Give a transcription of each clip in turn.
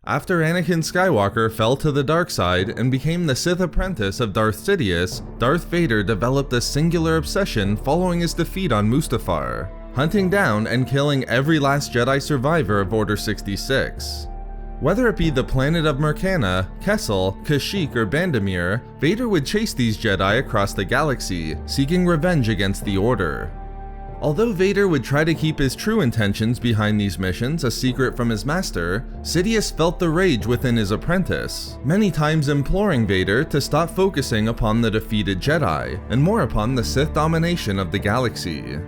After Anakin Skywalker fell to the dark side and became the Sith apprentice of Darth Sidious, Darth Vader developed a singular obsession following his defeat on Mustafar, hunting down and killing every last Jedi survivor of Order 66. Whether it be the planet of Mercana, Kessel, Kashyyyk, or Bandamir, Vader would chase these Jedi across the galaxy, seeking revenge against the Order. Although Vader would try to keep his true intentions behind these missions a secret from his master, Sidious felt the rage within his apprentice, many times imploring Vader to stop focusing upon the defeated Jedi, and more upon the Sith domination of the galaxy.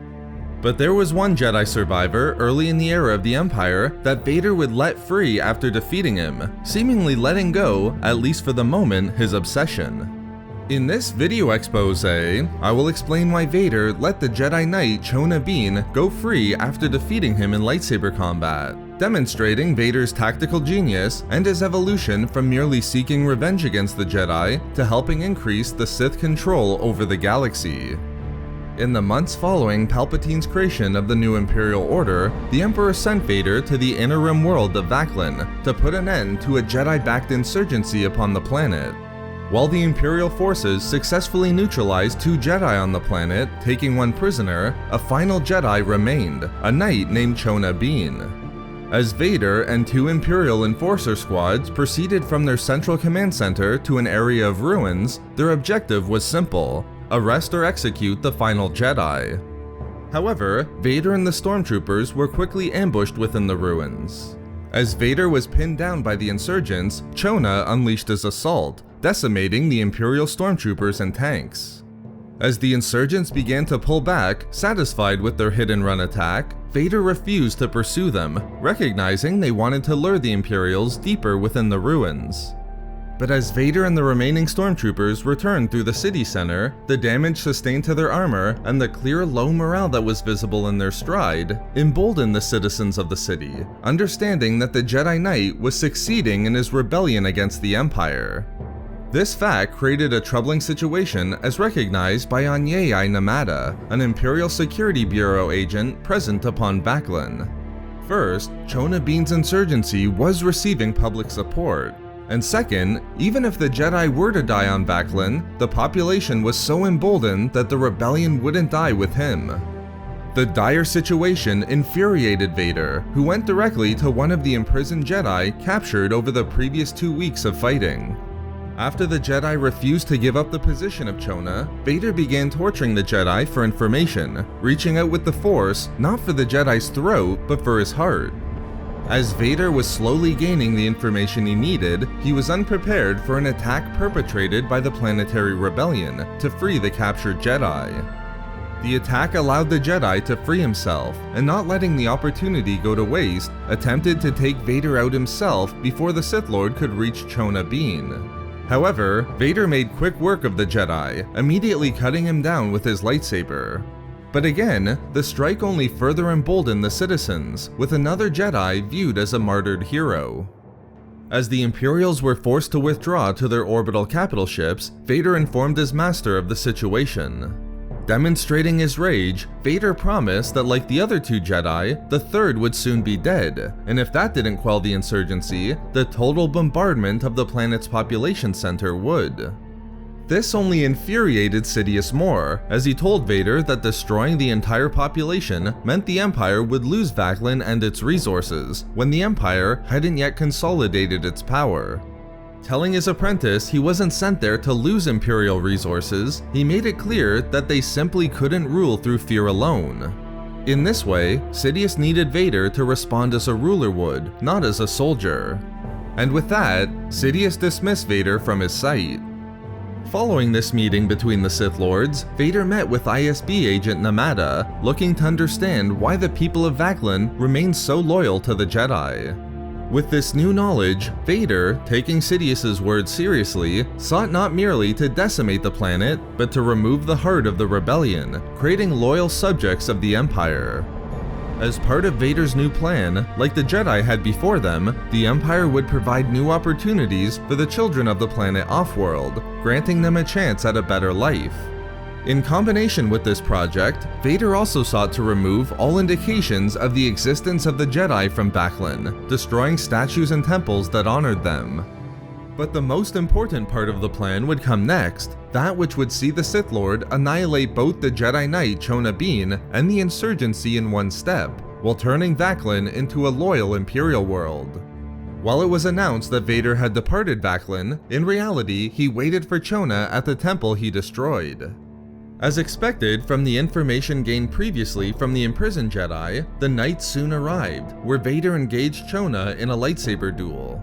But there was one Jedi survivor early in the era of the Empire that Vader would let free after defeating him, seemingly letting go, at least for the moment, his obsession. In this video expose, I will explain why Vader let the Jedi Knight Cho'na Bene go free after defeating him in lightsaber combat, demonstrating Vader's tactical genius and his evolution from merely seeking revenge against the Jedi to helping increase the Sith control over the galaxy. In the months following Palpatine's creation of the new Imperial Order, the Emperor sent Vader to the inner rim world of Vaklan to put an end to a Jedi-backed insurgency upon the planet. While the Imperial forces successfully neutralized 2 Jedi on the planet, taking 1 prisoner, a final Jedi remained, a knight named Cho'na Bene. As Vader and 2 Imperial Enforcer squads proceeded from their central command center to an area of ruins, their objective was simple: arrest or execute the final Jedi. However, Vader and the stormtroopers were quickly ambushed within the ruins. As Vader was pinned down by the insurgents, Cho'na unleashed his assault, decimating the Imperial stormtroopers and tanks. As the insurgents began to pull back, satisfied with their hit-and-run attack, Vader refused to pursue them, recognizing they wanted to lure the Imperials deeper within the ruins. But as Vader and the remaining stormtroopers returned through the city center, the damage sustained to their armor and the clear low morale that was visible in their stride emboldened the citizens of the city, understanding that the Jedi Knight was succeeding in his rebellion against the Empire. This fact created a troubling situation as recognized by Anyei Namada, an Imperial Security Bureau agent present upon Vaklan. First, Cho'na Bene's insurgency was receiving public support. And second, even if the Jedi were to die on Vaklan, the population was so emboldened that the rebellion wouldn't die with him. The dire situation infuriated Vader, who went directly to one of the imprisoned Jedi captured over the previous 2 weeks of fighting. After the Jedi refused to give up the position of Cho'na, Vader began torturing the Jedi for information, reaching out with the Force not for the Jedi's throat, but for his heart. As Vader was slowly gaining the information he needed, he was unprepared for an attack perpetrated by the Planetary Rebellion to free the captured Jedi. The attack allowed the Jedi to free himself, and not letting the opportunity go to waste, attempted to take Vader out himself before the Sith Lord could reach Cho'na Bene. However, Vader made quick work of the Jedi, immediately cutting him down with his lightsaber. But again, the strike only further emboldened the citizens, with another Jedi viewed as a martyred hero. As the Imperials were forced to withdraw to their orbital capital ships, Vader informed his master of the situation. Demonstrating his rage, Vader promised that like the other 2 Jedi, the third would soon be dead, and if that didn't quell the insurgency, the total bombardment of the planet's population center would. This only infuriated Sidious more, as he told Vader that destroying the entire population meant the Empire would lose Vaklan and its resources, when the Empire hadn't yet consolidated its power. Telling his apprentice he wasn't sent there to lose Imperial resources, he made it clear that they simply couldn't rule through fear alone. In this way, Sidious needed Vader to respond as a ruler would, not as a soldier. And with that, Sidious dismissed Vader from his sight. Following this meeting between the Sith Lords, Vader met with ISB agent Namada, looking to understand why the people of Vaklan remained so loyal to the Jedi. With this new knowledge, Vader, taking Sidious's words seriously, sought not merely to decimate the planet, but to remove the heart of the rebellion, creating loyal subjects of the Empire. As part of Vader's new plan, like the Jedi had before them, the Empire would provide new opportunities for the children of the planet Offworld, granting them a chance at a better life. In combination with this project, Vader also sought to remove all indications of the existence of the Jedi from Backlund, destroying statues and temples that honored them. But the most important part of the plan would come next, that which would see the Sith Lord annihilate both the Jedi Knight Cho'na Bene and the insurgency in one step, while turning Backlund into a loyal Imperial world. While it was announced that Vader had departed Backlund, in reality he waited for Cho'na at the temple he destroyed. As expected from the information gained previously from the imprisoned Jedi, the night soon arrived, where Vader engaged Cho'na in a lightsaber duel.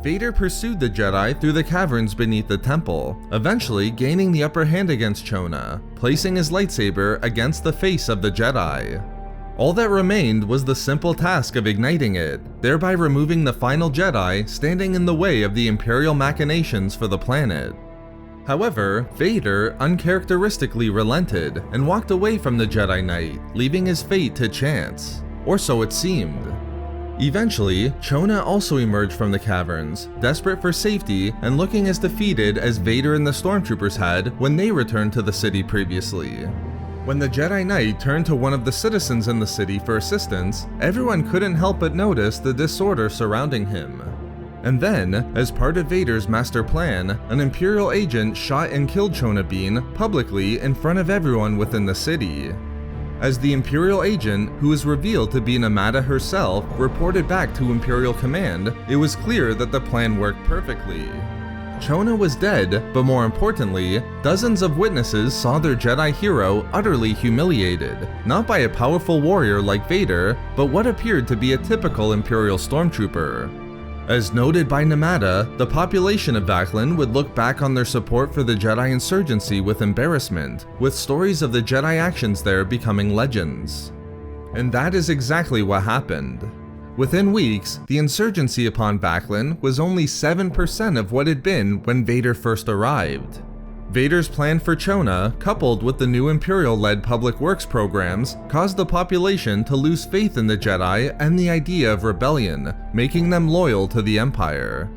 Vader pursued the Jedi through the caverns beneath the temple, eventually gaining the upper hand against Cho'na, placing his lightsaber against the face of the Jedi. All that remained was the simple task of igniting it, thereby removing the final Jedi standing in the way of the Imperial machinations for the planet. However, Vader uncharacteristically relented and walked away from the Jedi Knight, leaving his fate to chance. Or so it seemed. Eventually, Cho'na also emerged from the caverns, desperate for safety and looking as defeated as Vader and the stormtroopers had when they returned to the city previously. When the Jedi Knight turned to one of the citizens in the city for assistance, everyone couldn't help but notice the disorder surrounding him. And then, as part of Vader's master plan, an Imperial agent shot and killed Cho'na Bene publicly in front of everyone within the city. As the Imperial agent, who was revealed to be Namada herself, reported back to Imperial Command, it was clear that the plan worked perfectly. Cho'na was dead, but more importantly, dozens of witnesses saw their Jedi hero utterly humiliated, not by a powerful warrior like Vader, but what appeared to be a typical Imperial stormtrooper. As noted by Namada, the population of Backlund would look back on their support for the Jedi insurgency with embarrassment, with stories of the Jedi actions there becoming legends. And that is exactly what happened. Within weeks, the insurgency upon Backlund was only 7% of what it had been when Vader first arrived. Vader's plan for Cho'na, coupled with the new Imperial-led public works programs, caused the population to lose faith in the Jedi and the idea of rebellion, making them loyal to the Empire.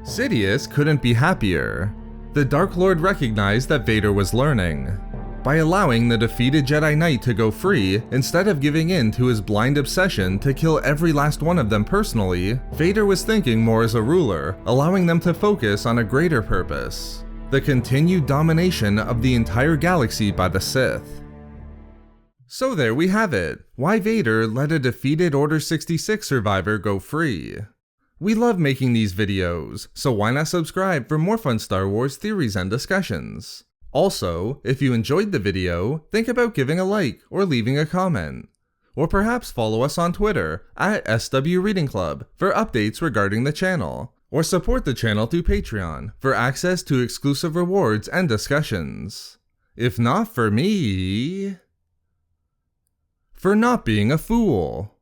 Sidious couldn't be happier. The Dark Lord recognized that Vader was learning. By allowing the defeated Jedi Knight to go free, instead of giving in to his blind obsession to kill every last one of them personally, Vader was thinking more as a ruler, allowing them to focus on a greater purpose: the continued domination of the entire galaxy by the Sith. So there we have it, why Vader let a defeated Order 66 survivor go free. We love making these videos, so why not subscribe for more fun Star Wars theories and discussions. Also, if you enjoyed the video, think about giving a like or leaving a comment. Or perhaps follow us on Twitter at SW Reading Club for updates regarding the channel. Or support the channel through Patreon for access to exclusive rewards and discussions. If not for me... for not being a fool.